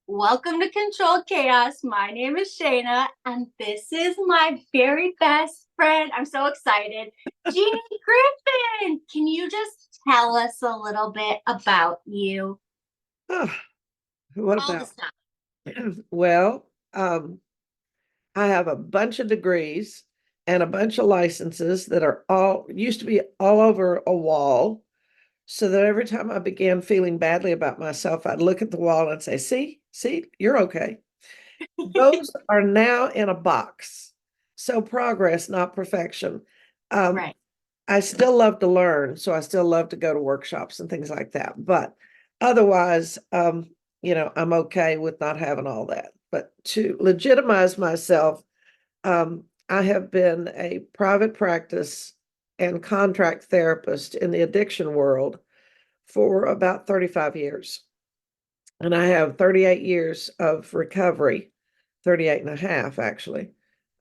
Welcome to Controlled Chaos. My name is Shana, and this is my very best friend. I'm so excited. Jeanie Griffin, can you just tell us a little bit about you? Oh, what All the about? stuff. Well, I have a bunch of degrees and a bunch of licenses that are all used to be all over a wall. So that every time I began feeling badly about myself, I'd look at the wall and say, see, you're okay. Those are now in a box. So progress, not perfection. Um, Right. I still love to learn, so I still love to go to workshops and things like that. But otherwise, I'm okay with not having all that. But to legitimize myself, I have been a private practice and contract therapist in the addiction world for about 35 years. And I have 38 years of recovery, 38 and a half actually,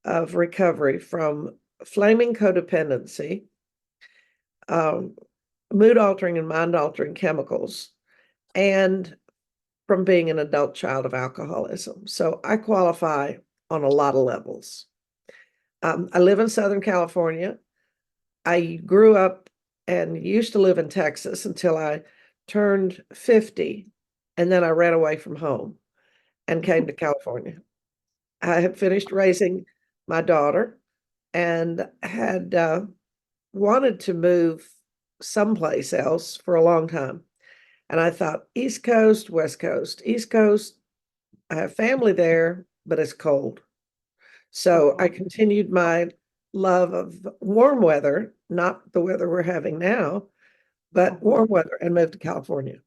of recovery from flaming codependency, um, mood altering and mind altering chemicals, and from being an adult child of alcoholism. So I qualify on a lot of levels. I live in Southern California. I grew up and used to live in Texas until I turned 50, and then I ran away from home and came to California. I had finished raising my daughter and had wanted to move someplace else for a long time. And I thought, East Coast, West Coast, East Coast, I have family there, but it's cold. So I Mhm. continued my love of warm weather, not the weather we're having now, but Mhm. warm weather, and moved to California.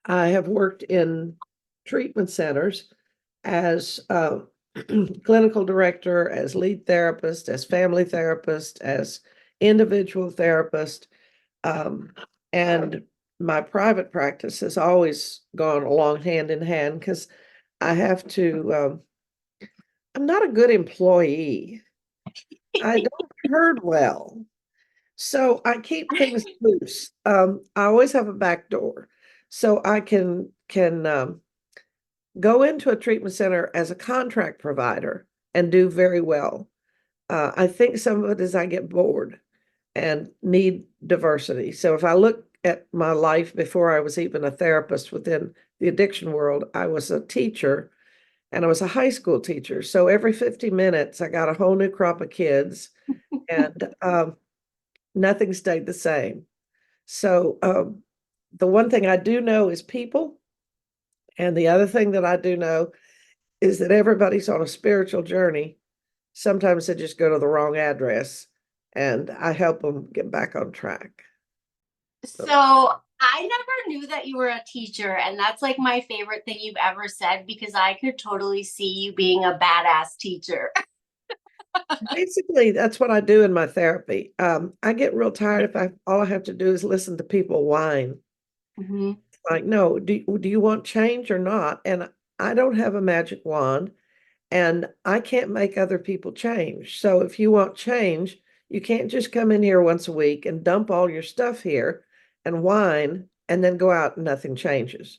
I have worked in treatment centers as clinical director, as lead therapist, as family therapist, as individual therapist. Um, and my private practice has always gone along hand in hand because I have to, I'm not a good employee. I don't herd well. So I keep things loose. I always have a back door. So I can go into a treatment center as a contract provider and do very well. I think some of it is I get bored and need diversity. So if I look at my life before I was even a therapist within the addiction world, I was a teacher and I was a high school teacher. So every 50 minutes, I got a whole new crop of kids and nothing stayed the same. So the one thing I do know is people. And the other thing that I do know is that everybody's on a spiritual journey. Sometimes they just go to the wrong address, and I help them get back on track. So, So I never knew that you were a teacher, and that's like my favorite thing you've ever said because I could totally see you being a badass teacher. basically, that's what I do in my therapy. I get real tired if I all I have to do is listen to people whine. Mhm. Like, no, do you want change or not? And I don't have a magic wand, and I can't make other people change. So if you want change, you can't just come in here once a week and dump all your stuff here and whine and then go out and nothing changes.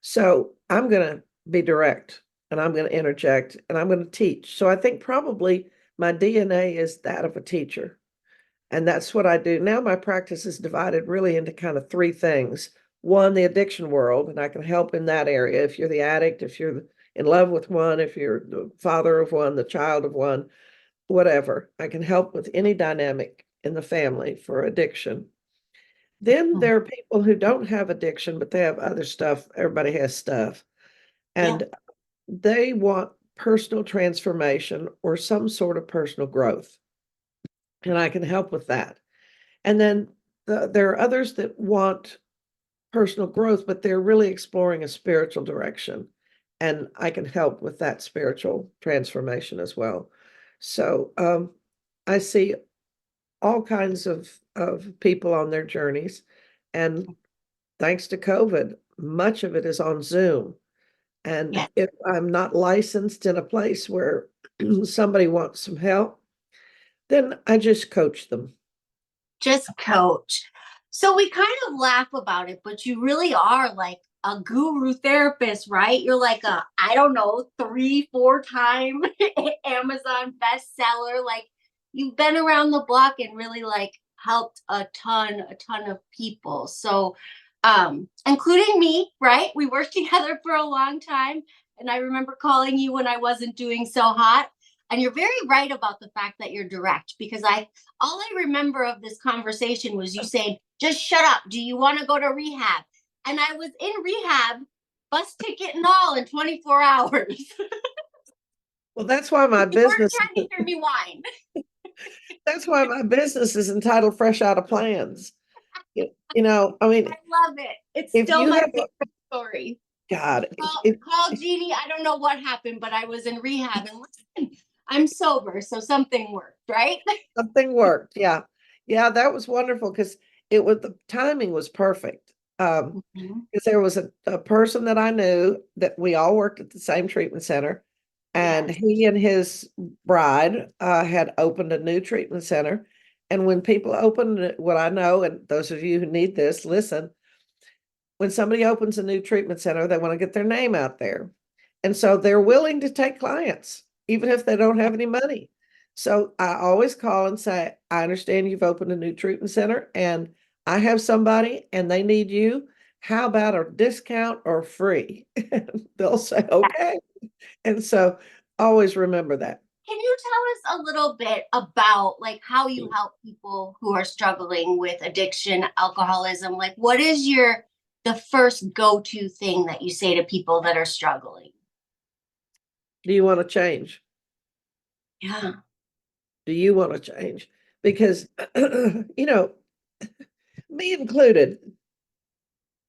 So I'm going to be direct and I'm going to interject and I'm going to teach. So I think probably my DNA is that of a teacher. And that's what I do. Now my practice is divided really into kind of three things. One, the addiction world, and I can help in that area. If you're the addict, if you're in love with one, if you're the father of one, the child of one, whatever, I can help with any dynamic in the family for addiction. Then there are people who don't have addiction, but they have other stuff. Everybody has stuff. Yeah. And they want personal transformation or some sort of personal growth. And I can help with that. And then there are others that want personal growth, but they're really exploring a spiritual direction. And I can help with that spiritual transformation as well. So I see all kinds of people on their journeys. And thanks to COVID, much of it is on Zoom. And Yeah. if I'm not licensed in a place where somebody wants some help, then I just coach them. Just coach. So we kind of laugh about it, but you really are like a guru therapist, right? You're like a, I don't know, 3, 4 time Amazon bestseller. Like you've been around the block and really like helped a ton of people. So, including me, right? We worked together for a long time. And I remember calling you when I wasn't doing so hot. And you're very right about the fact that you're direct because all I remember of this conversation was you saying, just shut up. Do you want to go to rehab? And I was in rehab, bus ticket and all in 24 hours. Well, that's why my You weren't business, trying to hear me whine. that's why my business is entitled Fresh Out of Plans. You know, I mean, I love it. It's if still you my have, favorite story. God, Call Jeanie. I don't know what happened, but I was in rehab and listen, I'm sober, so something worked, right? something worked. Yeah. Yeah, that was wonderful because the timing was perfect. Mhm. Because there was a person that I knew that we all worked at the same treatment center, and Yes. he and his bride had opened a new treatment center. And when people open, what I know, and those of you who need this, listen, when somebody opens a new treatment center, they want to get their name out there. And so they're willing to take clients, even if they don't have any money. So I always call and say, I understand you've opened a new treatment center and I have somebody and they need you. How about a discount or free? And they'll say, okay. And so always remember that. Can you tell us a little bit about like how you help people who are struggling with addiction, alcoholism? Like what is the first go-to thing that you say to people that are struggling? Do you want to change? Yeah. Do you want to change? Because, me included,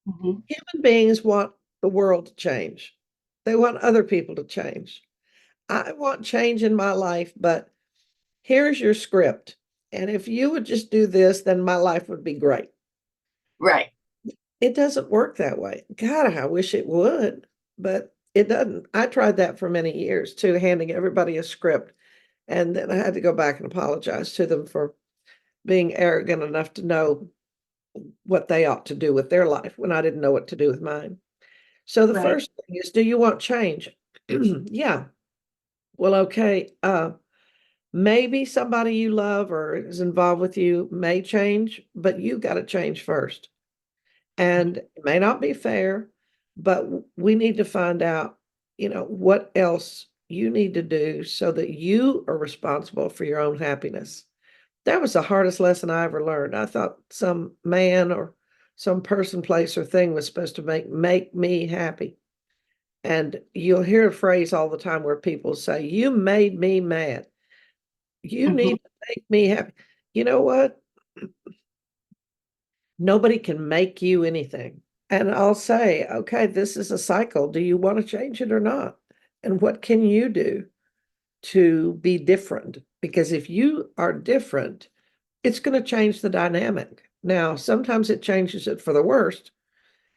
Mhm. human beings want the world to change. They want other people to change. I want change in my life, but here's your script. And if you would just do this, then my life would be great. Right. It doesn't work that way. God, I wish it would, but it doesn't. I tried that for many years too, handing everybody a script. And then I had to go back and apologize to them for being arrogant enough to know what they ought to do with their life when I didn't know what to do with mine. So the Right. first thing is, do you want change? Yeah. Well, okay. Maybe somebody you love or is involved with you may change, but you got to change first. And it may not be fair, but we need to find out, what else you need to do so that you are responsible for your own happiness. That was the hardest lesson I ever learned. I thought some man or some person, place, or thing was supposed to make me happy. And you'll hear a phrase all the time where people say, you made me mad. You Mhm. need to make me happy. You know what? Nobody can make you anything. And I'll say, okay, this is a cycle. Do you want to change it or not? And what can you do to be different? Because if you are different, it's going to change the dynamic. Now, sometimes it changes it for the worst.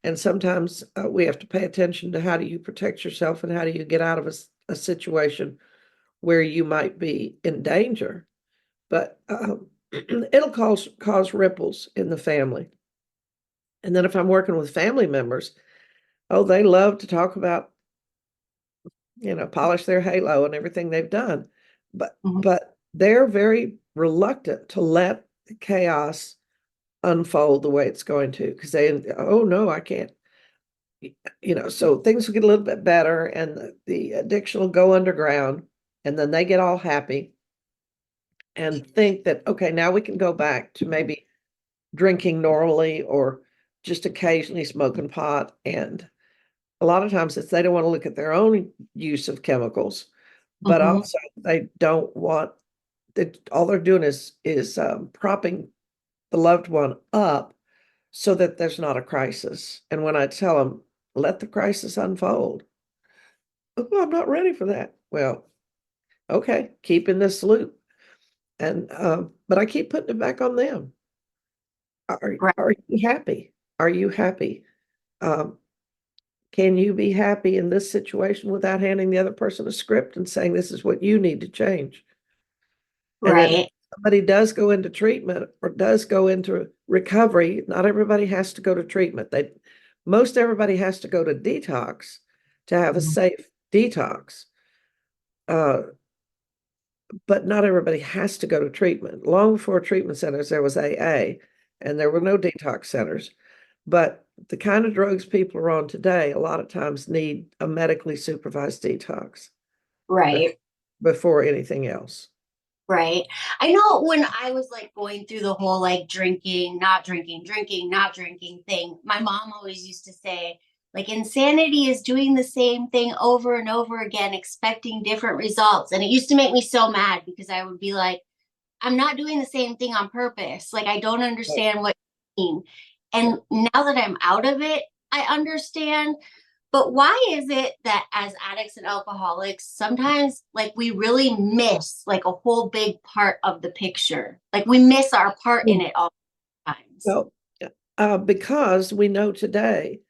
And sometimes we have to pay attention to how do you protect yourself and how do you get out of a situation where you might be in danger. But it'll cause ripples in the family. And then if I'm working with family members, oh, they love to talk about, polish their halo and everything they've done. But Mhm. but they're very reluctant to let the chaos unfold the way it's going to because oh no, I can't. So things will get a little bit better and the addiction will go underground and then they get all happy and think that, okay, now we can go back to maybe drinking normally or just occasionally smoking pot. And a lot of times it's they don't want to look at their own use of chemicals, but Mhm. also they don't want that all they're doing is propping the loved one up so that there's not a crisis. And when I tell them, let the crisis unfold, oh, I'm not ready for that. Well, okay, keep in this loop. And but I keep putting it back on them. Right. Are you happy? Are you happy? Um, can you be happy in this situation without handing the other person a script and saying this is what you need to change? And then if Right. somebody does go into treatment or does go into recovery, not everybody has to go to treatment. Most everybody has to go to detox to have a safe detox. But not everybody has to go to treatment. Long before treatment centers, there was AA, and there were no detox centers. But the kind of drugs people are on today, a lot of times need a medically supervised detox Right. before anything else. Right. I know when I was like going through the whole like drinking, not drinking, drinking, not drinking thing, my mom always used to say, like, insanity is doing the same thing over and over again, expecting different results. And it used to make me so mad because I would be like, I'm not doing the same thing on purpose. Like, I don't Right. understand what you mean. Yeah. And now that I'm out of it, I understand. But why is it that as addicts and alcoholics, sometimes like we really miss like a whole big part of the picture? Like we miss our part in it all the times. Well, because we know today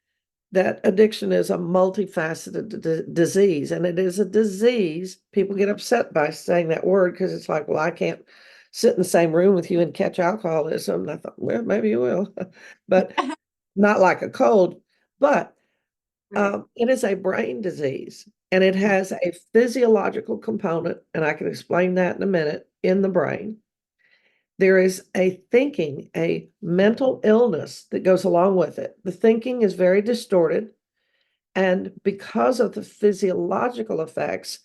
that addiction is a multifaceted disease, and it is a disease. People get upset by saying that word because it's like, well, I can't sit in the same room with you and catch alcoholism. And I thought, well, maybe you will, but not like a cold. But Right. it is a brain disease, and it has a physiological component, and I can explain that in a minute, in the brain. There is a thinking, a mental illness that goes along with it. The thinking is very distorted. And because of the physiological effects,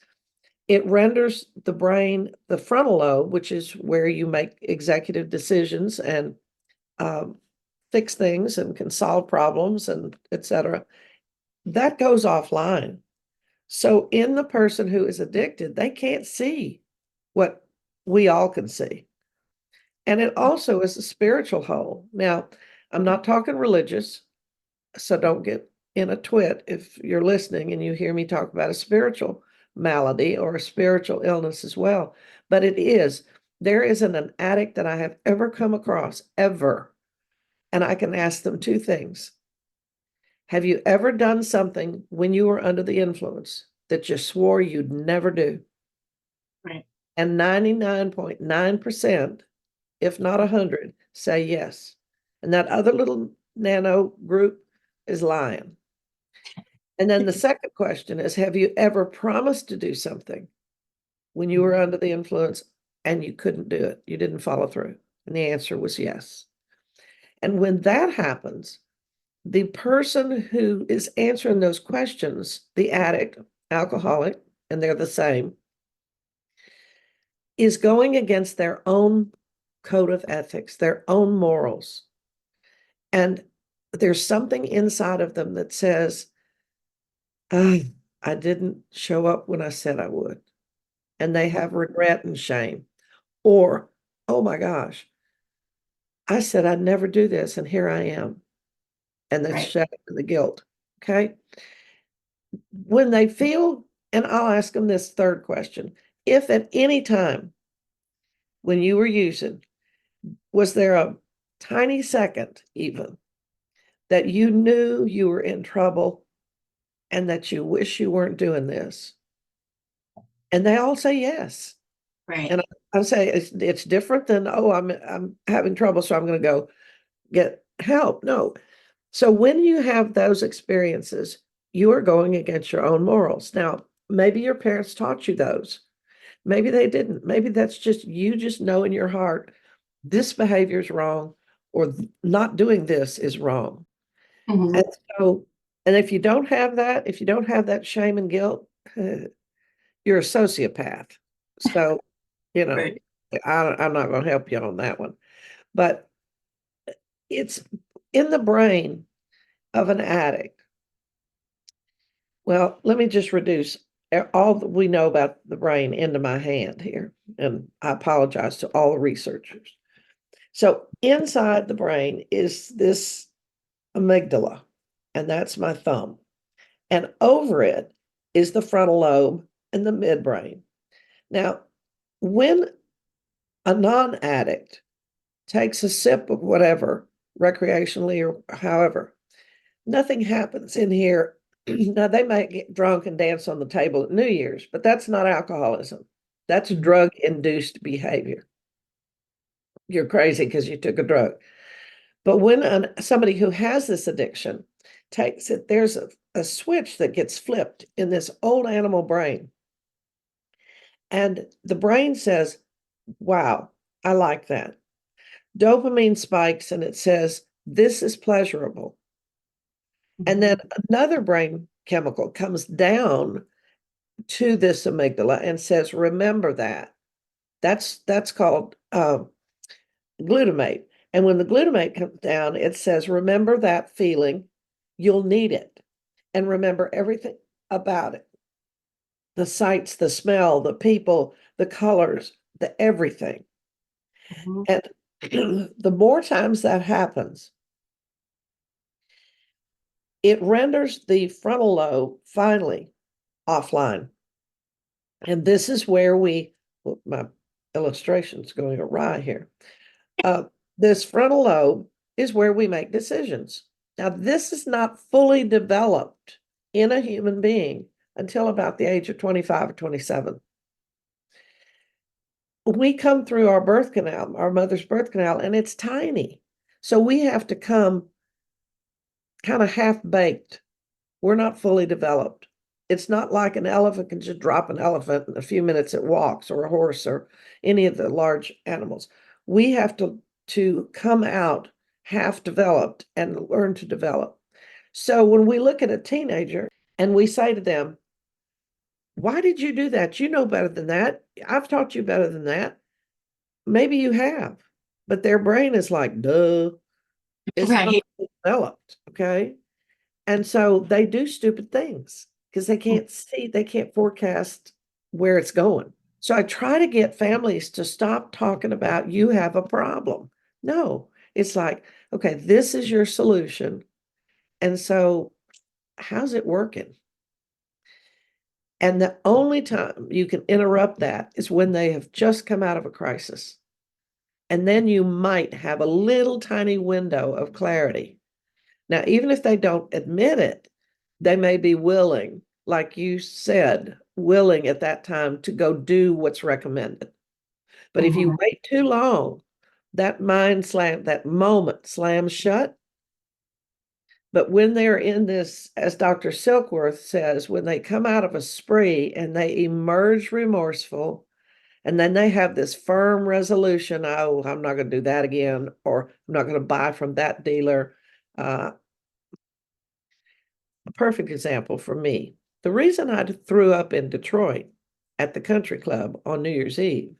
it renders the brain, the frontal lobe, which is where you make executive decisions and um, fix things and can solve problems and etc. That goes offline. So in the person who is addicted, they can't see what we all can see. And it also is a spiritual hole. Now, I'm not talking religious, so don't get in a twit if you're listening and you hear me talk about a spiritual malady or a spiritual illness as well. But there isn't an addict that I have ever come across, ever. And I can ask them two things. Have you ever done something when you were under the influence that you swore you'd never do? Right. And 99.9%, if not 100, say yes. And that other little nano group is lying. And then the second question is, have you ever promised to do something when you were under the influence and you couldn't do it? You didn't follow through. And the answer was yes. And when that happens, the person who is answering those questions, the addict, alcoholic, and they're the same, is going against their own code of ethics, their own morals. And there's something inside of them that says, I didn't show up when I said I would. And they have regret and shame. Or, oh my gosh, I said I'd never do this, and here I am. And that's Right. shame and the guilt. Okay. When they feel, and I'll ask them this third question, if at any time when you were using, was there a tiny second even that you knew you were in trouble and that you wish you weren't doing this? And they all say yes. Right. And I say it's different than, oh, I'm having trouble, so I'm going to go get help. No. So when you have those experiences, you are going against your own morals. Now, maybe your parents taught you those. Maybe they didn't. Maybe that's just you just know in your heart this behavior is wrong, or not doing this is wrong. Mhm. And so, and if you don't have that, if you don't have that shame and guilt, you're a sociopath. So, you know, Right. I'm not going to help you on that one. But it's in the brain of an addict. Well, let me just reduce all that we know about the brain into my hand here. And I apologize to all the researchers. So inside the brain is this amygdala, and that's my thumb. And over it is the frontal lobe and the midbrain. Now, when a non-addict takes a sip of whatever, recreationally or however, nothing happens in here. Now, they might get drunk and dance on the table at New Year's, but that's not alcoholism. That's drug-induced behavior. You're crazy because you took a drug. But when somebody who has this addiction takes it, there's a switch that gets flipped in this old animal brain. And the brain says, wow, I like that. Dopamine spikes and it says, this is pleasurable. And then another brain chemical comes down to this amygdala and says, remember that. That's called glutamate. And when the glutamate comes down, it says, remember that feeling, you'll need it. And remember everything about it. The sights, the smell, the people, the colors, the everything. Mhm. And the more times that happens, it renders the frontal lobe finally offline. And this is where my illustration's going awry here. This frontal lobe is where we make decisions. Now, this is not fully developed in a human being until about the age of 25 or 27. We come through our birth canal, our mother's birth canal, and it's tiny. So we have to come kind of half-baked. We're not fully developed. It's not like an elephant can just drop an elephant in a few minutes it walks, or a horse, or any of the large animals. We have to come out half developed and learn to develop. So when we look at a teenager and we say to them, why did you do that? You know better than that. I've taught you better than that. Maybe you have, but their brain is like, duh, it's not Right. developed. Okay. And so they do stupid things because they can't see, they can't forecast where it's going. So I try to get families to stop talking about you have a problem. No, it's like, okay, this is your solution. And so how's it working? And the only time you can interrupt that is when they have just come out of a crisis. And then you might have a little tiny window of clarity. Now, even if they don't admit it, they may be willing, like you said, willing at that time to go do what's recommended. But if you Mhm. wait too long, that that moment slams shut. But when they're in this, as Dr. Silkworth says, when they come out of a spree and they emerge remorseful, and then they have this firm resolution, oh, I'm not going to do that again, or I'm not going to buy from that dealer. A perfect example for me. The reason I threw up in Detroit at the country club on New Year's Eve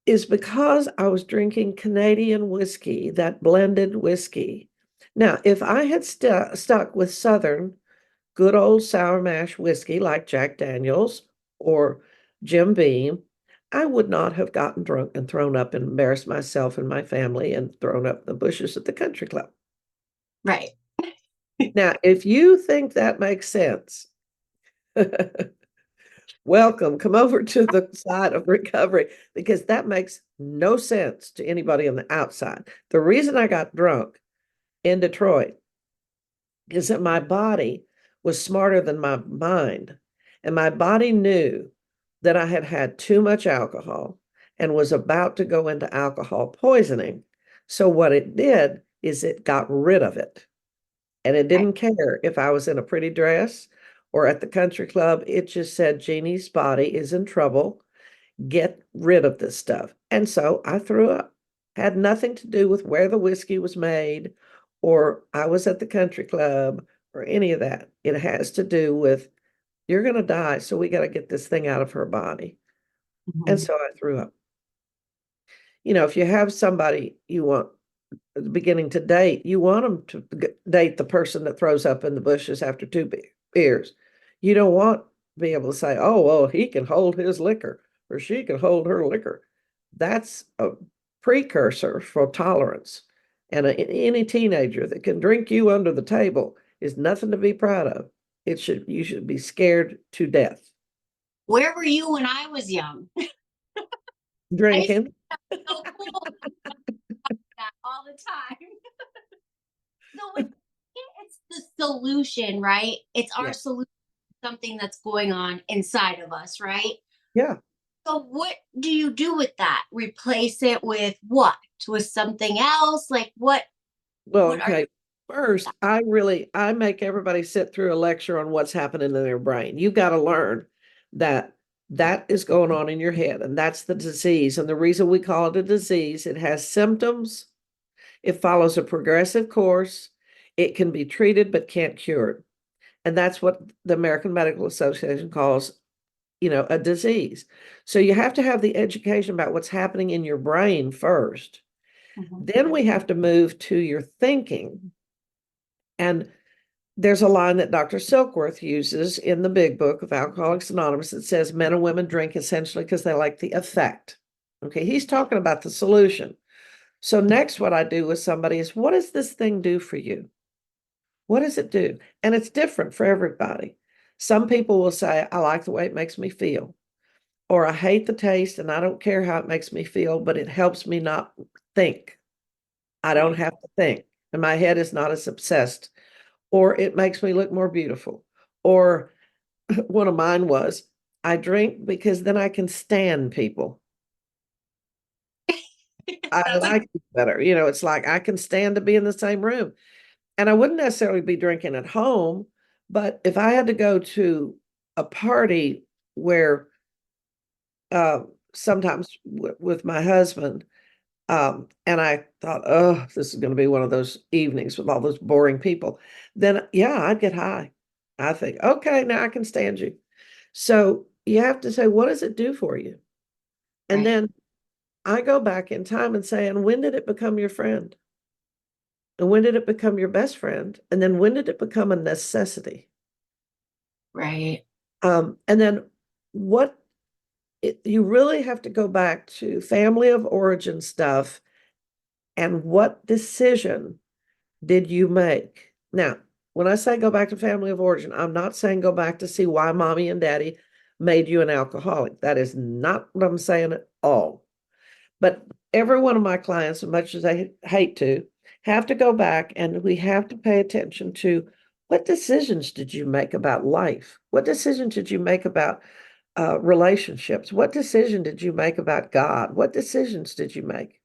is because I was drinking Canadian whiskey, that blended whiskey. Now, if I had stuck with Southern, good old sour mash whiskey like Jack Daniels or Jim Beam, I would not have gotten drunk and thrown up and embarrassed myself and my family and thrown up in the bushes at the country club. Right. Now, if you think that makes sense, welcome. Come over to the side of recovery because that makes no sense to anybody on the outside. The reason I got drunk in Detroit is that my body was smarter than my mind. And my body knew that I had had too much alcohol and was about to go into alcohol poisoning. So what it did is it got rid of it. And it Right. didn't care if I was in a pretty dress or at the country club. It just said, Jeannie's body is in trouble. Get rid of this stuff. And so I threw up. Had nothing to do with where the whiskey was made or I was at the country club or any of that. It has to do with you're going to die. So we got to get this thing out of her body. And Mhm. so I threw up. You know, if you have somebody you want at the beginning to date, you want them to date the person that throws up in the bushes after two beers. You don't want to be able to say, oh, well, he can hold his liquor or she can hold her liquor. That's a precursor for tolerance. And any teenager that can drink you under the table is nothing to be proud of. You should be scared to death. Where were you when I was young? I used to Drinking. be so cool that all the time. So with it's the solution, right? It's our Yeah. solution, something that's going on inside of us, right? Yeah. So what do you do with that? Replace it with what? With something else? Like what Well, are okay. First, I make everybody sit through a lecture on what's happening in their brain. You've got to learn that that is going on in your head, and that's the disease. And the reason we call it a disease, it has symptoms, it follows a progressive course, it can be treated but can't cure. And that's what the American Medical Association calls, a disease. So you have to have the education about what's happening in your brain first. Then we have to move to your thinking. And there's a line that Dr. Silkworth uses in the big book of Alcoholics Anonymous that says men and women drink essentially because they like the effect. Okay, he's talking about the solution. So next, what I do with somebody is, what does this thing do for you? What does it do? And it's different for everybody. Some people will say, I like the way it makes me feel, or I hate the taste and I don't care how it makes me feel, but it helps me not think. I don't have to think, and my head is not as obsessed, or it makes me look more beautiful. Or one of mine was, I drink because then I can stand people. I like it better. It's like I can stand to be in the same room. And I wouldn't necessarily be drinking at home, but if I had to go to a party where sometimes with my husband, and I thought, oh, this is going to be one of those evenings with all those boring people, then yeah, I'd get high. I think, okay, now I can stand you. So you have to say, what does it do for you? And then I go back in time and say, and when did it become your friend? And when did it become your best friend? And then when did it become a necessity? Right. And then you really have to go back to family of origin stuff and what decision did you make? Now, when I say go back to family of origin, I'm not saying go back to see why mommy and daddy made you an alcoholic. That is not what I'm saying at all. But every one of my clients, as much as I hate to, have to go back and we have to pay attention to what decisions did you make about life? What decisions did you make about relationships? What decision did you make about God? What decisions did you make?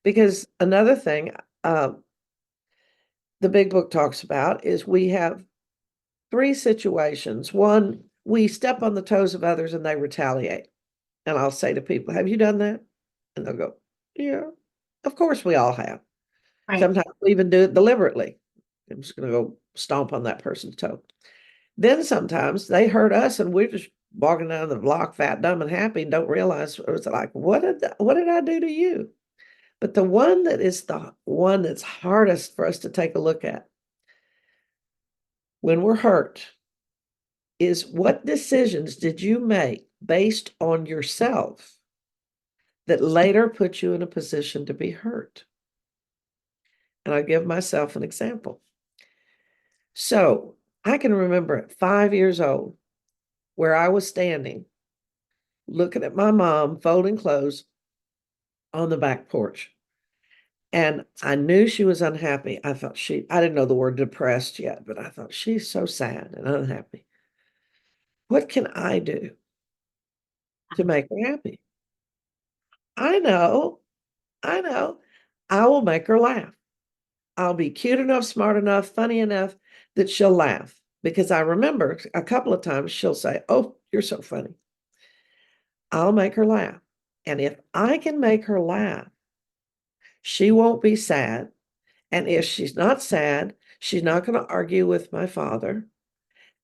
Because another thing the big book talks about is we have three situations. One, we step on the toes of others and they retaliate. And I'll say to people, have you done that? And they'll go, yeah, of course we all have. Right. Sometimes we even do it deliberately. I'm just going to go stomp on that person's toe. Then sometimes they hurt us and we're just walking down the block, fat, dumb, and happy, and don't realize it was like, what did I do to you? But the one that is the one that's hardest for us to take a look at when we're hurt is, what decisions did you make based on yourself that later put you in a position to be hurt? And I'll give myself an example. So I can remember at 5 years old where I was standing looking at my mom folding clothes on the back porch. And I knew she was unhappy. I didn't know the word depressed yet, but I thought, she's so sad and unhappy. What can I do to make her happy? I know, I know. I will make her laugh. I'll be cute enough, smart enough, funny enough that she'll laugh. Because I remember a couple of times she'll say, oh, you're so funny. I'll make her laugh. And if I can make her laugh, she won't be sad. And if she's not sad, she's not going to argue with my father.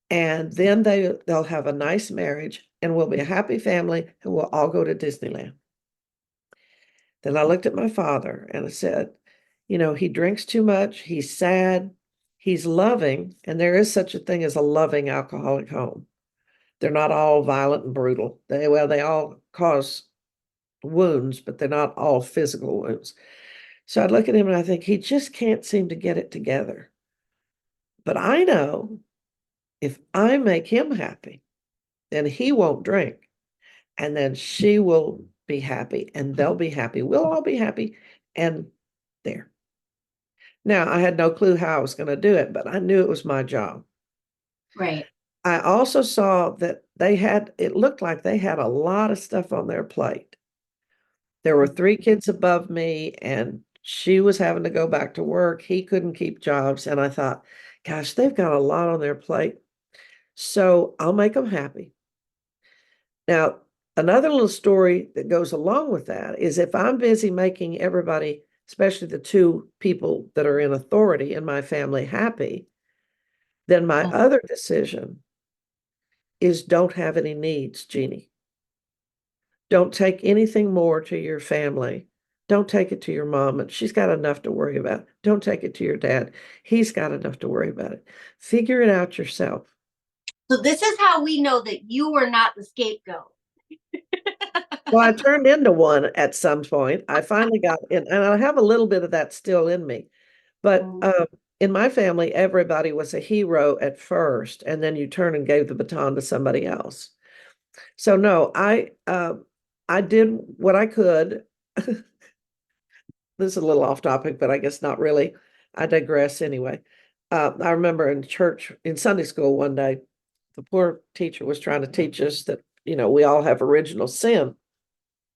And then they'll have a nice marriage and we'll be a happy family and we'll all go to Disneyland. Then I looked at my father and I said, he drinks too much. He's sad. He's loving. And there is such a thing as a loving alcoholic home. They're not all violent and brutal. They all cause wounds, but they're not all physical wounds. So I'd look at him and I think he just can't seem to get it together. But I know if I make him happy, then he won't drink. And then she will be happy and they'll be happy. We'll all be happy. And there. Now, I had no clue how I was going to do it, but I knew it was my job. Right. I also saw that it looked like they had a lot of stuff on their plate. There were 3 kids above me and She was having to go back to work. He couldn't keep jobs. And I thought, gosh, they've got a lot on their plate. So I'll make them happy. Now, another little story that goes along with that is if I'm busy making everybody, especially the two people that are in authority in my family, happy, then my other decision is don't have any needs, Jeanie. Don't take anything more to your family. Don't take it to your mom, and she's got enough to worry about. Don't take it to your dad. He's got enough to worry about it. Figure it out yourself. So this is how we know that you were not the scapegoat. Well, I turned into one at some point. I finally got in, and I have a little bit of that still in me. But in my family, everybody was a hero at first, and then you turn and gave the baton to somebody else. So no, I did what I could. This is a little off topic, but I guess not really. I digress anyway. I remember in church, in Sunday school one day, the poor teacher was trying to teach us that, we all have original sin.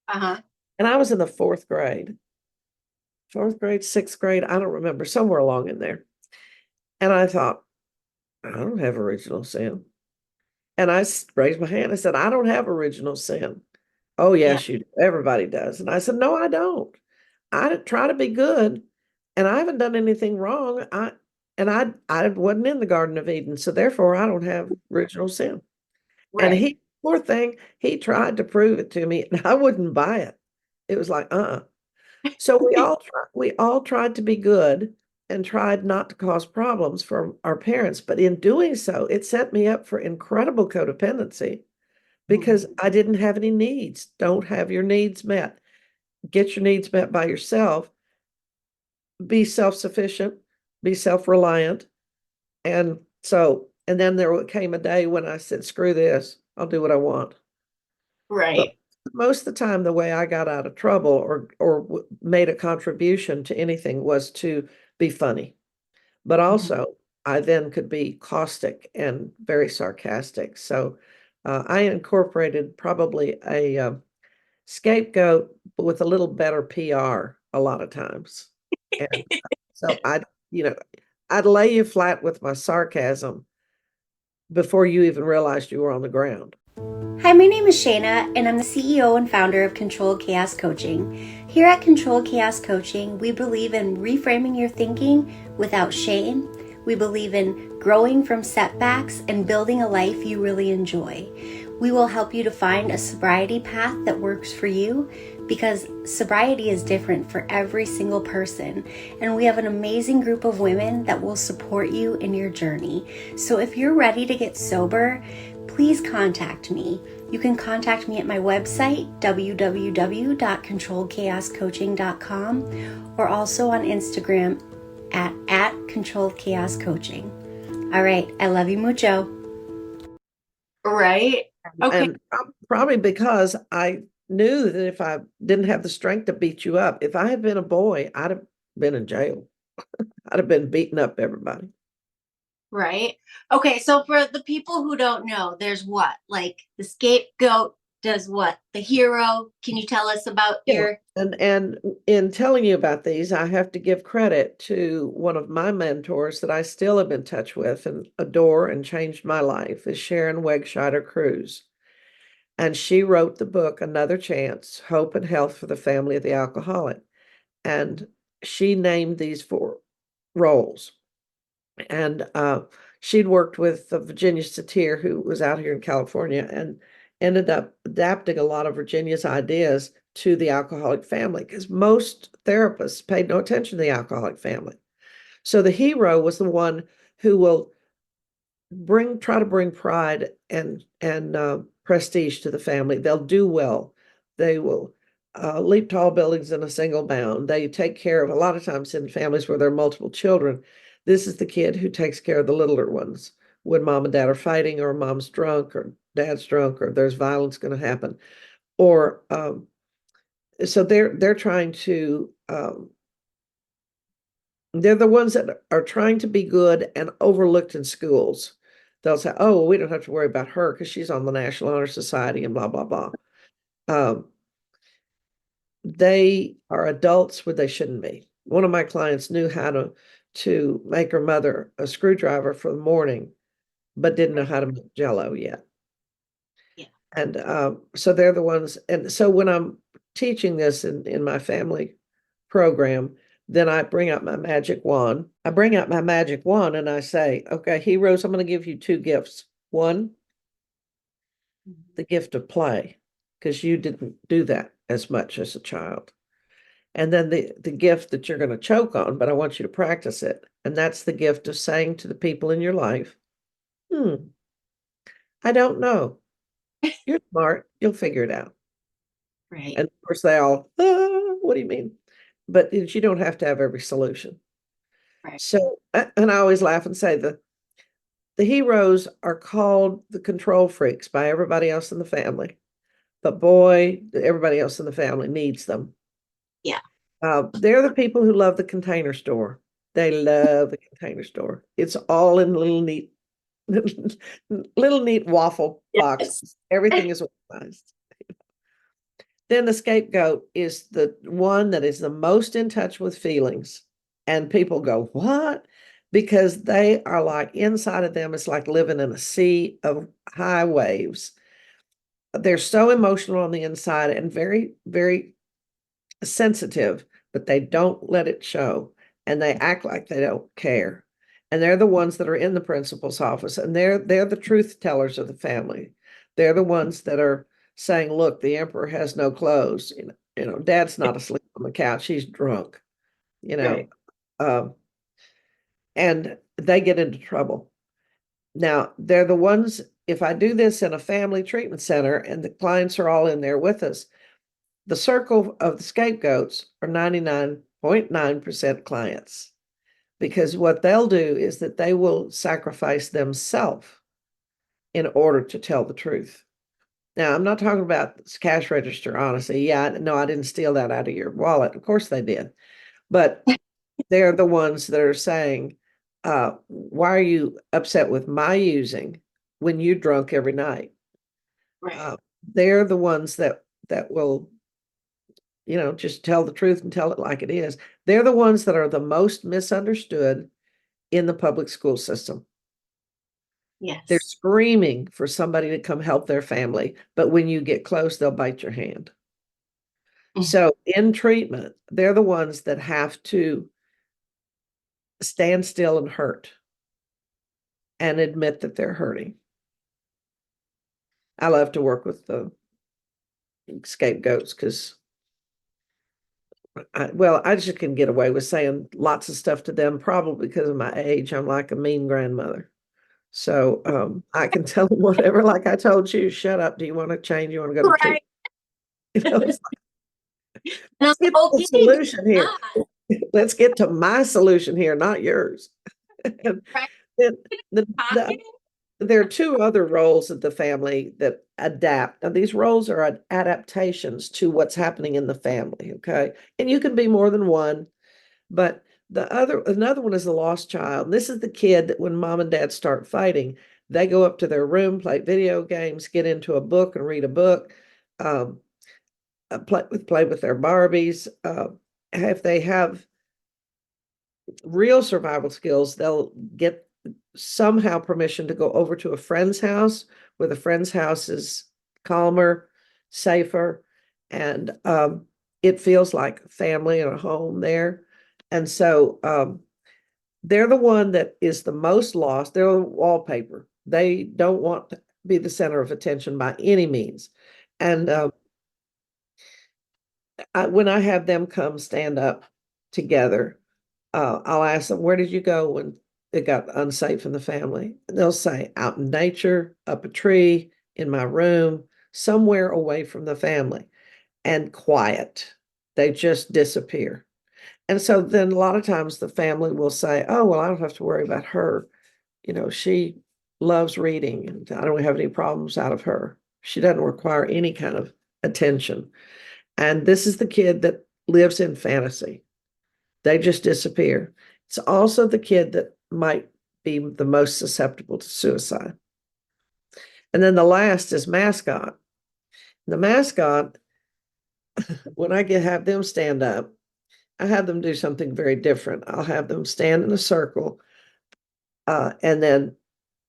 Uh-huh. And I was in the fourth grade, sixth grade, I don't remember, somewhere along in there. And I thought, I don't have original sin. And I raised my hand and said, I don't have original sin. Oh, Yeah. yes, you do. Everybody does. And I said, no, I don't. I try to be good, and I haven't done anything wrong. I wasn't in the Garden of Eden, so therefore I don't have original sin. And Right. poor thing, he tried to prove it to me, and I wouldn't buy it. It was like, So we all tried to be good and tried not to cause problems for our parents, but in doing so, it set me up for incredible codependency because I didn't have any needs. Don't have your needs met. Get your needs met by yourself. Be self-sufficient, be self-reliant. And then there came a day when I said, screw this, I'll do what I want. But Right. most of the time, the way I got out of trouble or made a contribution to anything was to be funny. But also, I then could be caustic and very sarcastic. So I incorporated probably a scapegoat with a little better PR a lot of times. And so I'd lay you flat with my sarcasm before you even realized you were on the ground. Hi, my name is Shana, and I'm the CEO and founder of Controlled Chaos Coaching. Here at Controlled Chaos Coaching, we believe in reframing your thinking without shame. We believe in growing from setbacks and building a life you really enjoy. We will help you to find a sobriety path that works for you because sobriety is different for every single person. And we have an amazing group of women that will support you in your journey. So if you're ready to get sober, please contact me. You can contact me at my website, www.controlledchaoscoaching.com, or also on Instagram at controlledchaoscoaching. All right, I love you mucho. Right. Okay. And probably because I knew that if I didn't have the strength to beat you up, if I had been a boy, I'd have been in jail. I'd have been beating up everybody. Right. Okay. So for the people who don't know, there's what? Like the scapegoat does what? The hero. Can you tell us about your And in telling you about these, I have to give credit to one of my mentors that I still am in touch with and adore and changed my life is Sharon Wegscheider Cruz. And she wrote the book, Another Chance, Hope and Health for the Family of the Alcoholic. And she named these four roles. And she'd worked with Virginia Satir, who was out here in California, and ended up adapting a lot of Virginia's ideas to the alcoholic family because most therapists paid no attention to the alcoholic family. So the hero was the one who will try to bring pride and prestige to the family. They'll do well. They will leap tall buildings in a single bound. They take care of, a lot of times in families where there are multiple children, this is the kid who takes care of the littler ones when mom and dad are fighting or mom's drunk or dad's drunk or there's violence going to happen. Or so they're trying to they're the ones that are trying to be good and overlooked in schools. They'll say, oh, well, we don't have to worry about her because she's on the National Honor Society and blah, blah, blah. They are adults where they shouldn't be. one of my clients knew how to make her mother a screwdriver for the morning, but didn't know how to make Jell-O yet. Yeah. And so they're the ones. And so when I'm teaching this in my family program, then I bring out my magic wand. I bring out my magic wand and I say, okay, heroes, I'm going to give you two gifts. One, the gift of play, because you didn't do that as much as a child. And then the gift that you're going to choke on, but I want you to practice it. And that's the gift of saying to the people in your life, I don't know. You're smart. You'll figure it out. Right. And of course they all, what do you mean? But you don't have to have every solution. Right. So, and I always laugh and say the heroes are called the control freaks by everybody else in the family. But boy, everybody else in the family needs them. Yeah. They're the people who love the Container Store. They love the Container Store. It's all in little neat waffle boxes. Everything is organized. Then the scapegoat is the one that is the most in touch with feelings. And people go, what? Because they are like, inside of them, it's like living in a sea of high waves. They're so emotional on the inside and very, very sensitive, but they don't let it show. And they act like they don't care. And they're the ones that are in the principal's office. And they're the truth tellers of the family. They're the ones that are saying, look, the emperor has no clothes. Dad's not asleep on the couch. He's drunk, Right. And they get into trouble. Now, they're the ones, if I do this in a family treatment center and the clients are all in there with us, the circle of the scapegoats are 99.9% clients, because what they'll do is that they will sacrifice themselves in order to tell the truth. Now, I'm not talking about cash register honesty. Yeah, no, I didn't steal that out of your wallet. Of course they did. But they're the ones that are saying, why are you upset with my using when you're drunk every night? Right. They're the ones that will, just tell the truth and tell it like it is. They're the ones that are the most misunderstood in the public school system. Yes. They're screaming for somebody to come help their family, but when you get close, they'll bite your hand. So in treatment, they're the ones that have to stand still and hurt and admit that they're hurting. I love to work with the scapegoats because I just can get away with saying lots of stuff to them, probably because of my age. I'm like a mean grandmother. So I can tell them whatever, like I told you, shut up. Do you want to change? You want to go to Right. treatment? It's And I was like, like, the okay, solution here. Let's get to my solution here, not yours. right. Then there are two other roles of the family that adapt. Now, these roles are adaptations to what's happening in the family, okay? And you can be more than one, but another one is the lost child. And this is the kid that when mom and dad start fighting, they go up to their room, play video games, get into a book and read a book, play with their Barbies. If they have real survival skills, they'll get somehow permission to go over to a friend's house, where the friend's house is calmer, safer, and it feels like family and a home there. And so they're the one that is the most lost. They're the wallpaper. They don't want to be the center of attention by any means. And when I have them come stand up together, I'll ask them, where did you go when it got unsafe in the family? And they'll say, out in nature, up a tree, in my room, somewhere away from the family, and quiet. They just disappear. And so then a lot of times the family will say, oh, well, I don't have to worry about her. She loves reading and I don't have any problems out of her. She doesn't require any kind of attention. And this is the kid that lives in fantasy. They just disappear. It's also the kid that might be the most susceptible to suicide. And then the last is mascot. The mascot, when I have them stand up, I have them do something very different. I'll have them stand in a circle and then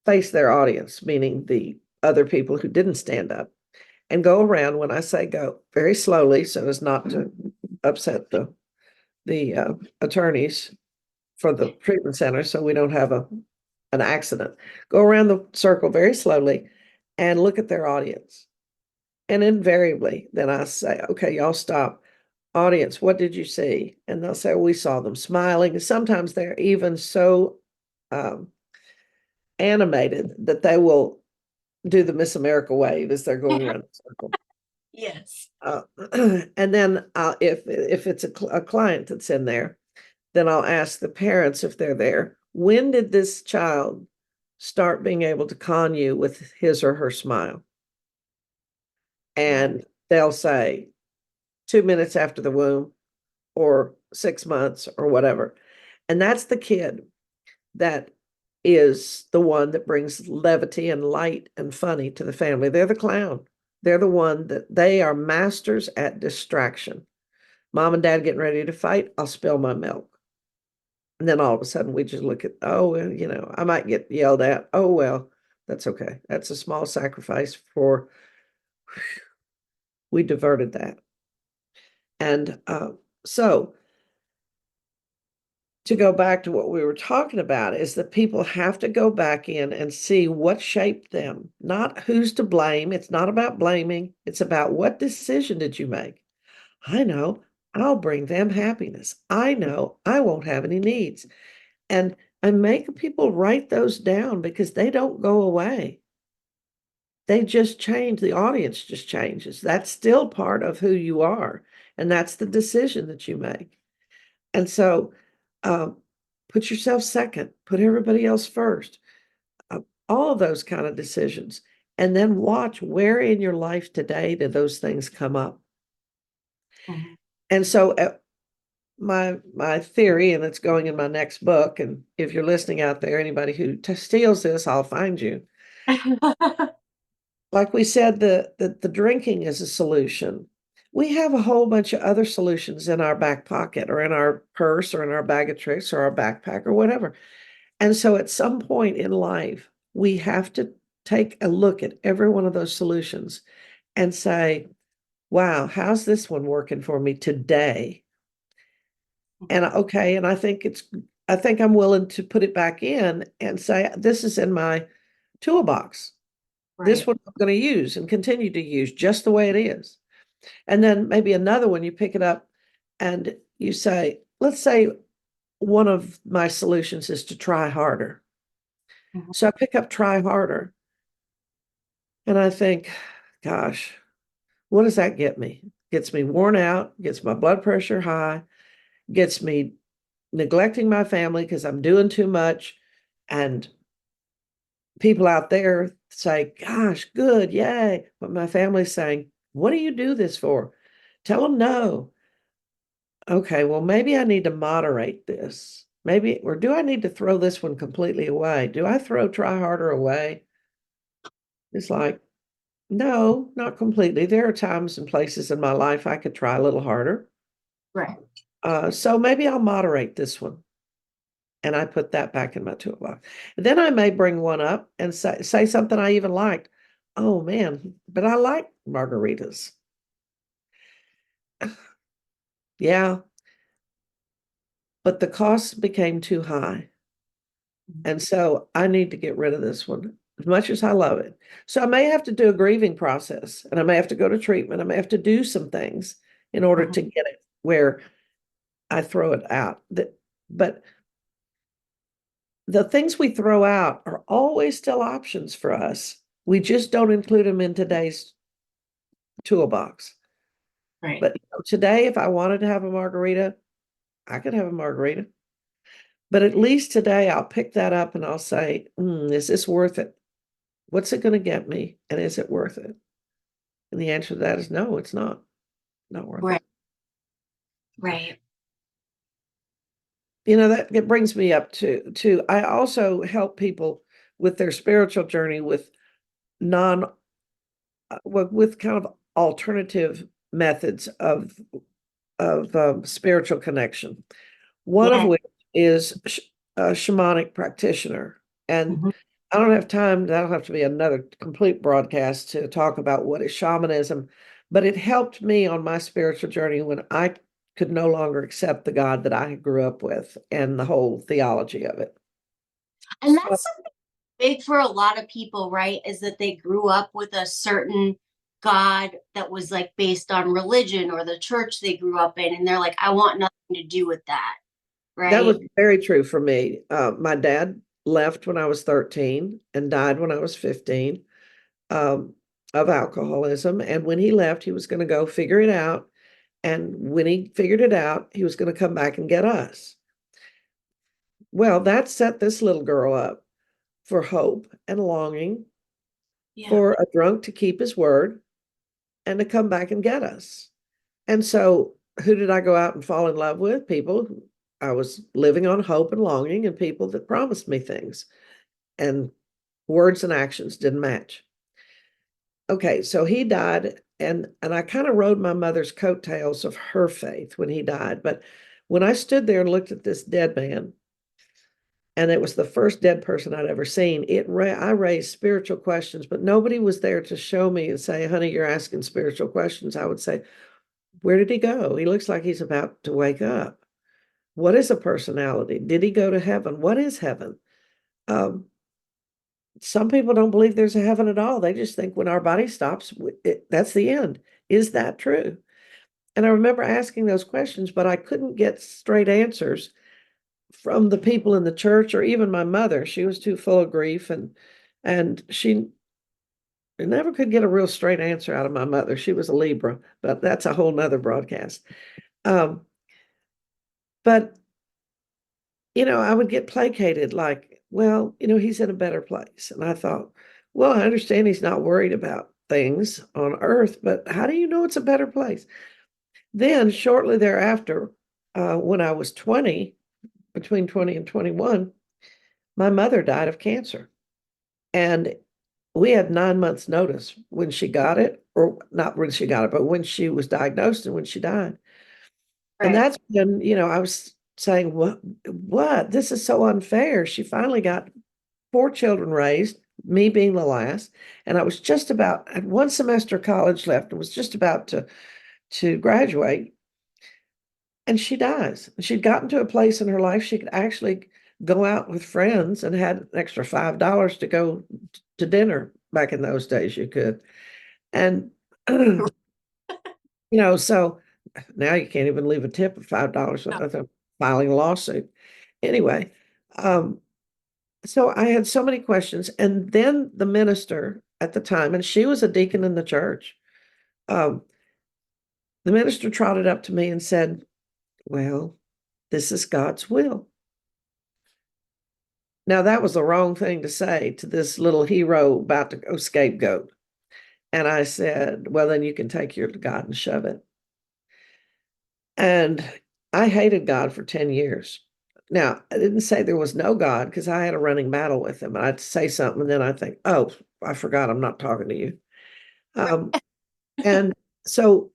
face their audience, meaning the other people who didn't stand up, and go around when I say go very slowly so as not to upset the attorneys for the treatment center so we don't have an accident. Go around the circle very slowly and look at their audience. And invariably, then I say, okay, y'all stop. Audience, what did you see? And they'll say, we saw them smiling. And sometimes they're even so animated that they will do the Miss America wave as they're going around the circle. Yes. And then if it's a client that's in there, then I'll ask the parents if they're there. When did this child start being able to con you with his or her smile? And they'll say 2 minutes after the womb or 6 months or whatever. And that's the kid that is the one that brings levity and light and funny to the family. They're the clown. They're the one that they are masters at distraction. Mom and dad getting ready to fight, I'll spill my milk. And then all of a sudden we just look at, oh, well, I might get yelled at. Oh, well, that's okay. That's a small sacrifice for, we diverted that. And so to go back to what we were talking about is that people have to go back in and see what shaped them, not who's to blame. It's not about blaming. It's about what decision did you make? I know I'll bring them happiness. I know I won't have any needs. And I make people write those down because they don't go away. They just change. The audience just changes. That's still part of who you are. And that's the decision that you make. And so put yourself second, put everybody else first, all of those kind of decisions. And then watch where in your life today do those things come up. Mhm. And so my theory, and it's going in my next book, and if you're listening out there, anybody who steals this, I'll find you. Like we said, the drinking is a solution. We have a whole bunch of other solutions in our back pocket or in our purse or in our bag of tricks or our backpack or whatever. And so at some point in life, we have to take a look at every one of those solutions and say, wow, how's this one working for me today? And okay, and I think I'm willing to put it back in and say, this is in my toolbox. This one I'm going to use and continue to use just the way it is. And then maybe another one, you pick it up and you say, let's say one of my solutions is to try harder. Mhm. So I pick up try harder and I think, gosh, what does that get me? Gets me worn out, gets my blood pressure high, gets me neglecting my family because I'm doing too much. And people out there say, gosh, good, yay. But my family's saying, what do you do this for? Tell them no. Okay, well, maybe I need to moderate this. Maybe, or do I need to throw this one completely away? Do I throw try harder away? It's like, no, not completely. There are times and places in my life I could try a little harder. Right. So maybe I'll moderate this one. And I put that back in my toolbox. Then I may bring one up and say something I even liked. Oh man, but I like margaritas. Yeah, but the cost became too high. And so I need to get rid of this one as much as I love it. So I may have to do a grieving process and I may have to go to treatment. I may have to do some things in order to get it where I throw it out. But the things we throw out are always still options for us. We just don't include them in today's toolbox. Right. But today, if I wanted to have a margarita, I could have a margarita. But at least today, I'll pick that up and I'll say, is this worth it? What's it going to get me? And is it worth it? And the answer to that is no, it's not. Not worth Right. it. Right. That it brings me up to I also help people with their spiritual journey with with kind of alternative methods of spiritual connection. One of Yeah. which is a shamanic practitioner. And Mhm. I don't have time, that'll have to be another complete broadcast to talk about what is shamanism, but it helped me on my spiritual journey when I could no longer accept the God that I grew up with and the whole theology of it. And So that's something big for a lot of people, right? Is that they grew up with a certain God that was like based on religion or the church they grew up in. And they're like, I want nothing to do with that. that was Right. very true for me. My dad left when I was 13 and died when I was 15 um, of alcoholism. And when he left, he was going to go figure it out. And when he figured it out, he was going to come back and get us. Well, that set this little girl up for hope and longing Yeah. for a drunk to keep his word and to come back and get us. And so, who did I go out and fall in love with? People who I was living on hope and longing, and people that promised me things, and words and actions didn't match. Okay, so he died, and I kind of rode my mother's coattails of her faith when he died. But when I stood there and looked at this dead man, and it was the first dead person I'd ever seen, I raised spiritual questions, but nobody was there to show me and say, honey, you're asking spiritual questions. I would say, where did he go? He looks like he's about to wake up. What is a personality? Did he go to heaven? What is heaven? Um, some people don't believe there's a heaven at all. They just think when our body stops, that's the end. Is that true? And I remember asking those questions, but I couldn't get straight answers from the people in the church or even my mother. She was too full of grief, and she never could get a real straight answer out of my mother. She was a Libra, but that's a whole nother broadcast. Um, but I would get placated like, well, he's in a better place. And I thought, well, I understand he's not worried about things on earth, but how do you know it's a better place? Then shortly thereafter, when I was 20, between 20 and 21, my mother died of cancer. And we had 9 months notice when she got it, or not when she got it, but when she was diagnosed and when she died. And Right. that's when, I was saying, what? This is so unfair. She finally got 4 children raised, me being the last. And I was just about, I had one semester of college left and was just about to graduate. And she dies. She'd gotten to a place in her life she could actually go out with friends and had an extra $5 to go to dinner. Back in those days, you could. And, so now you can't even leave a tip of $5 without filing a lawsuit. Anyway, so I had so many questions. And then the minister at the time, and she was a deacon in the church, um, the minister trotted up to me and said, well, this is God's will. Now, that was the wrong thing to say to this little hero about to go scapegoat. And I said, well, then you can take your God and shove it. And I hated God for 10 years. Now, I didn't say there was no God because I had a running battle with him. I'd say something and then I'd think, oh, I forgot I'm not talking to you. And so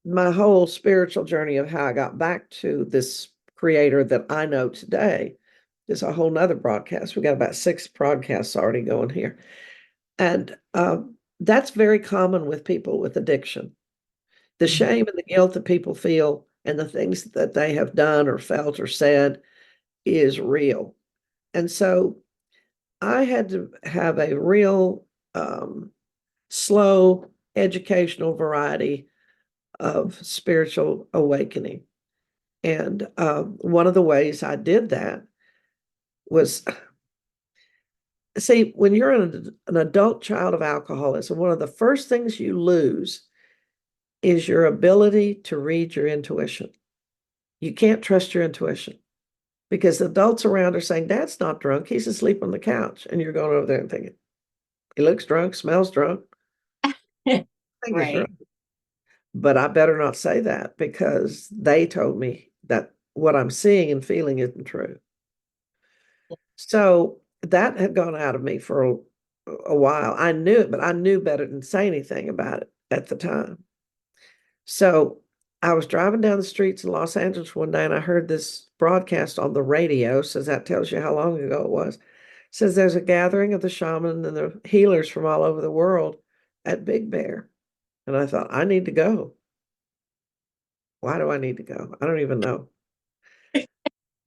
my whole spiritual journey of how I got back to this creator that I know today is a whole nother broadcast. We got about 6 broadcasts already going here. And that's very common with people with addiction. The shame and the guilt that people feel and the things that they have done or felt or said is real. And so I had to have a real slow educational variety of spiritual awakening. And one of the ways I did that was, see, when you're an adult child of alcoholism, one of the first things you lose is your ability to read your intuition. You can't trust your intuition because the adults around are saying, Dad's not drunk. He's asleep on the couch. And you're going over there and thinking, he looks drunk, smells drunk. I think he's Right. drunk. But I better not say that because they told me that what I'm seeing and feeling isn't true. So that had gone out of me for a while. I knew it, but I knew better than say anything about it at the time. So I was driving down the streets in Los Angeles one day and I heard this broadcast on the radio. Says that tells you how long ago it was. Says there's a gathering of the shaman and the healers from all over the world at Big Bear. And I thought, I need to go. Why do I need to go? I don't even know.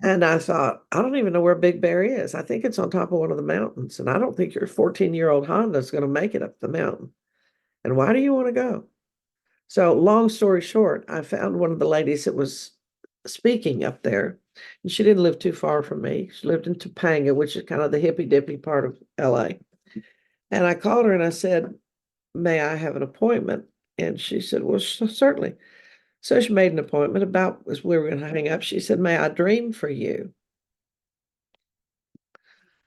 And I thought, I don't even know where Big Bear is. I think it's on top of one of the mountains. And I don't think your 14-year-old Honda is going to make it up the mountain. And why do you want to go? So long story short, I found one of the ladies that was speaking up there. And she didn't live too far from me. She lived in Topanga, which is kind of the hippy dippy part of LA. And I called her and I said, may I have an appointment? And she said, well, certainly. So she made an appointment about as we were going to hang up. She said, may I dream for you?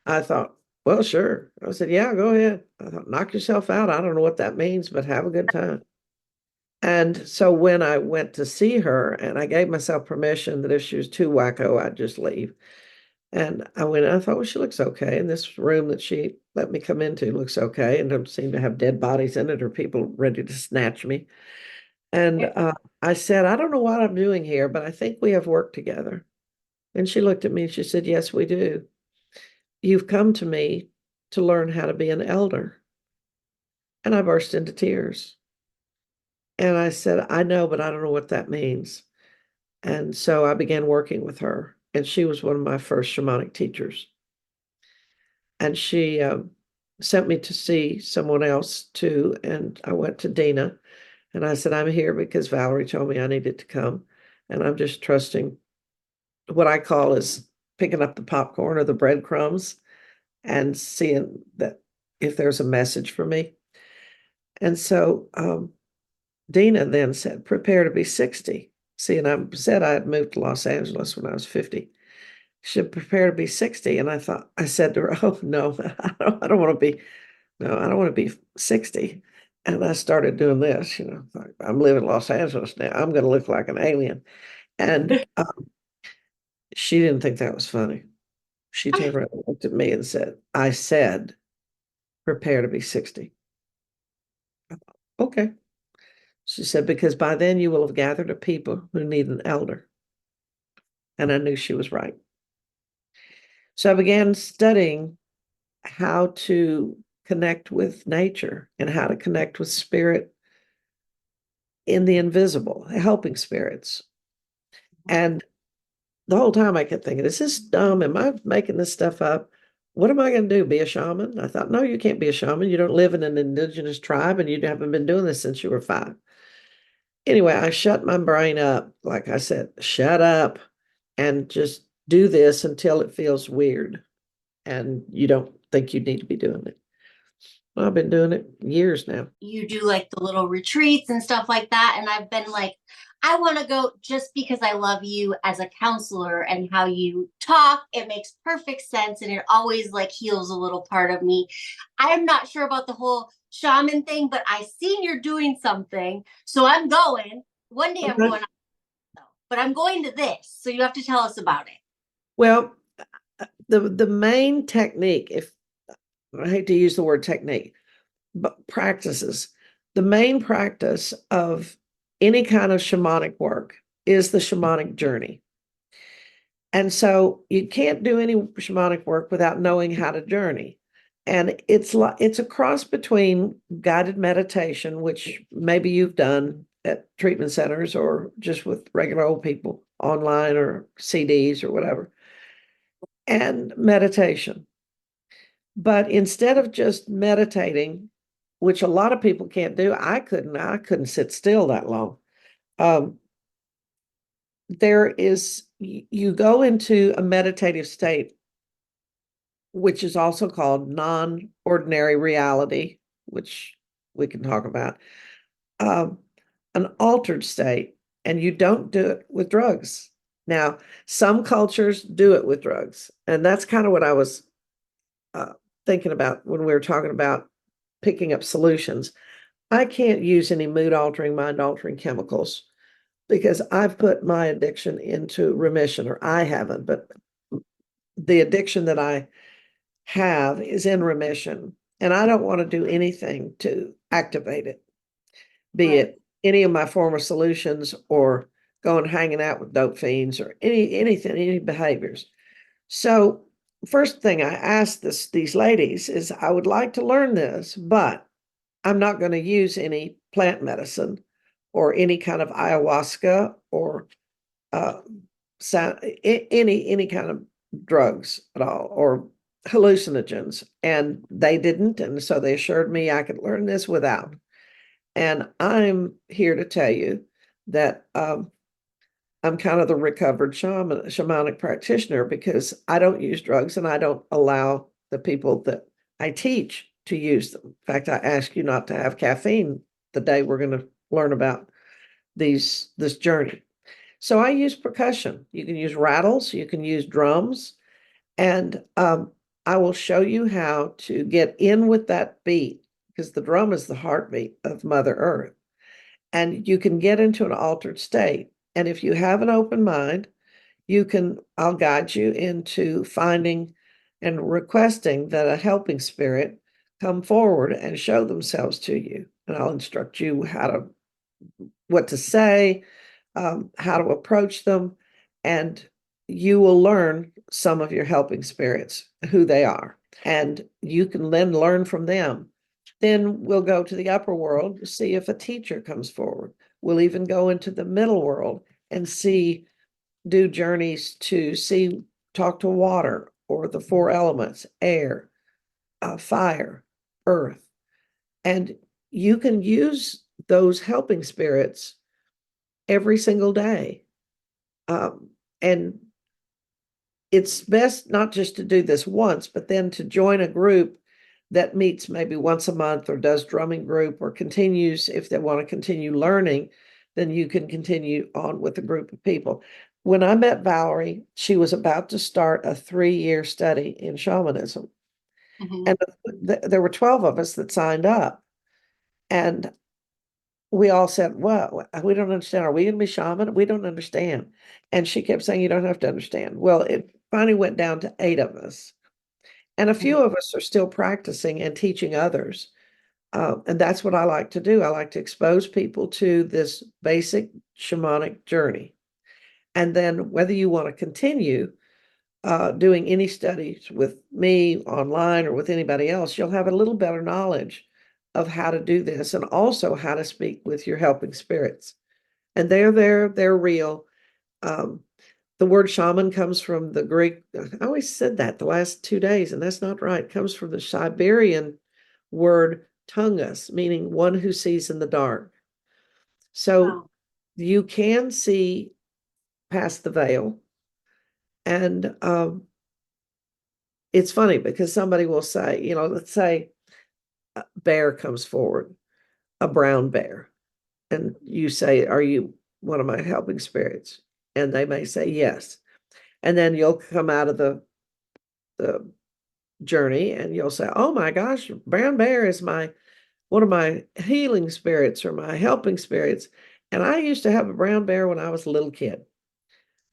I thought, well, sure. I said, yeah, go ahead. I thought, knock yourself out. I don't know what that means, but have a good time. And so when I went to see her, and I gave myself permission that if she was too wacko, I'd just leave. And I went, I thought, well, she looks okay. And this room that she let me come into looks okay. And don't seem to have dead bodies in it or people ready to snatch me. And I said, I don't know what I'm doing here, but I think we have work together. And she looked at me and she said, yes, we do. You've come to me to learn how to be an elder. And I burst into tears. And I said, I know, but I don't know what that means. And so I began working with her. And she was one of my first shamanic teachers. And she sent me to see someone else too. And I went to Dina. And I said, I'm here because Valerie told me I needed to come. And I'm just trusting what I call is picking up the popcorn or the breadcrumbs and seeing that if there's a message for me. And so Dina then said, prepare to be 60. See, and I said I had moved to Los Angeles when I was 50. She said, prepare to be 60. And I said to her, oh, no, I don't want to be, no, I don't want to be 60. And I started doing this, like, I'm living in Los Angeles now. I'm going to look like an alien. And she didn't think that was funny. She turned around and looked at me and said, I said, prepare to be 60. I thought, okay. She said, because by then you will have gathered a people who need an elder. And I knew she was right. So I began studying how to connect with nature and how to connect with spirit in the invisible, helping spirits. And the whole time I kept thinking, is this dumb? Am I making this stuff up? What am I going to do? Be a shaman? I thought, no, you can't be a shaman. You don't live in an indigenous tribe and you haven't been doing this since you were 5. Anyway, I shut my brain up. Like I said, shut up and just do this until it feels weird and you don't think you need to be doing it. Well, I've been doing it years now. You do like the little retreats and stuff like that. And I've been like, I want to go just because I love you as a counselor and how you talk. It makes perfect sense. And it always like heals a little part of me. I'm not sure about the whole shaman thing, but I seen you're doing something. So I'm going. One day I'm going, but I'm going to this. So you have to tell us about it. Well, the main technique, if I hate to use the word technique, but practices, the main practice of any kind of shamanic work is the shamanic journey. And so you can't do any shamanic work without knowing how to journey. And it's a cross between guided meditation, which maybe you've done at treatment centers or just with regular old people online or CDs or whatever, and meditation. But instead of just meditating, which a lot of people can't do, I couldn't sit still that long. You go into a meditative state, which is also called non-ordinary reality, which we can talk about, an altered state, and you don't do it with drugs. Now, some cultures do it with drugs, and that's kind of what I was thinking about when we were talking about picking up solutions. I can't use any mood-altering, mind-altering chemicals because I've put my addiction into remission, or I haven't, but the addiction that I have is in remission, and I don't want to do anything to activate it, be it any of my former solutions or going hanging out with dope fiends or anything, any behaviors. So first thing I asked these ladies is, I would like to learn this, but I'm not going to use any plant medicine or any kind of ayahuasca or uh, any kind of drugs at all or hallucinogens. And they didn't. And so they assured me I could learn this without. And I'm here to tell you that I'm kind of the recovered shamanic practitioner because I don't use drugs and I don't allow the people that I teach to use them. In fact, I ask you not to have caffeine the day we're going to learn about this journey. So I use percussion. You can use rattles, you can use drums, and I will show you how to get in with that beat because the drum is the heartbeat of Mother Earth. And you can get into an altered state. And if you have an open mind, I'll guide you into finding and requesting that a helping spirit come forward and show themselves to you. And I'll instruct you what to say, how to approach them, and you will learn some of your helping spirits, who they are, and you can then learn from them. Then we'll go to the upper world to see if a teacher comes forward. We'll even go into the middle world and do journeys to talk to water or the four elements, air, fire, earth. And you can use those helping spirits every single day. And it's best not just to do this once, but then to join a group that meets maybe once a month or does drumming group or continues. If they want to continue learning, then you can continue on with a group of people. When I met Valerie, she was about to start a 3-year study in shamanism. Mhm. And there were 12 of us that signed up. And we all said, well, we don't understand. Are we going to be shaman? We don't understand. And she kept saying, you don't have to understand. Well, it finally went down to 8 of us. And a few of us are still practicing and teaching others. And that's what I like to do. I like to expose people to this basic shamanic journey. And then whether you want to continue doing any studies with me online or with anybody else, you'll have a little better knowledge of how to do this and also how to speak with your helping spirits. And they're there, they're real. The word shaman comes from the Greek. I always said that the last 2 days, and that's not right. It comes from the Siberian word tungus, meaning one who sees in the dark. So Wow. you can see past the veil. And it's funny because somebody will say, let's say a bear comes forward, a brown bear, and you say, are you one of my helping spirits? And they may say yes. And then you'll come out of the journey and you'll say, oh my gosh, brown bear is one of my healing spirits or my helping spirits. And I used to have a brown bear when I was a little kid.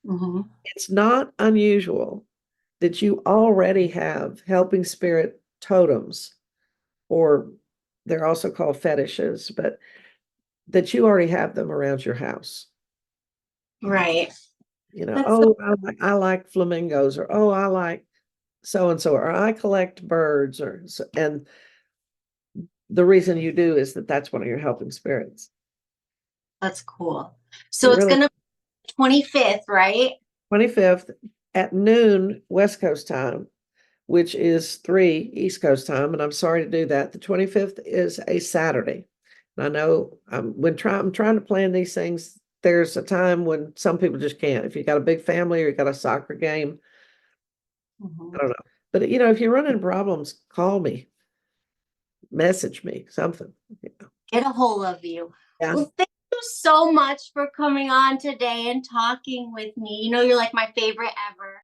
Mm-hmm. It's not unusual that you already have helping spirit totems, or they're also called fetishes, but that you already have them around your house. Right. That's Oh, I like flamingos, or oh, I like so and so, or I collect birds, and the reason you do is that's one of your helping spirits. That's cool. So it's Really, gonna be 25th, right? 25th at noon West Coast time, which is 3 East Coast time, and I'm sorry to do that. The 25th is a Saturday. And I know I'm trying to plan these things. There's a time when some people just can't. If you got a big family or you got a soccer game, Mhm. I don't know. But if you run into problems, call me, message me, something. Get a hold of you. Yeah. Well, thank you so much for coming on today and talking with me. You're like my favorite ever.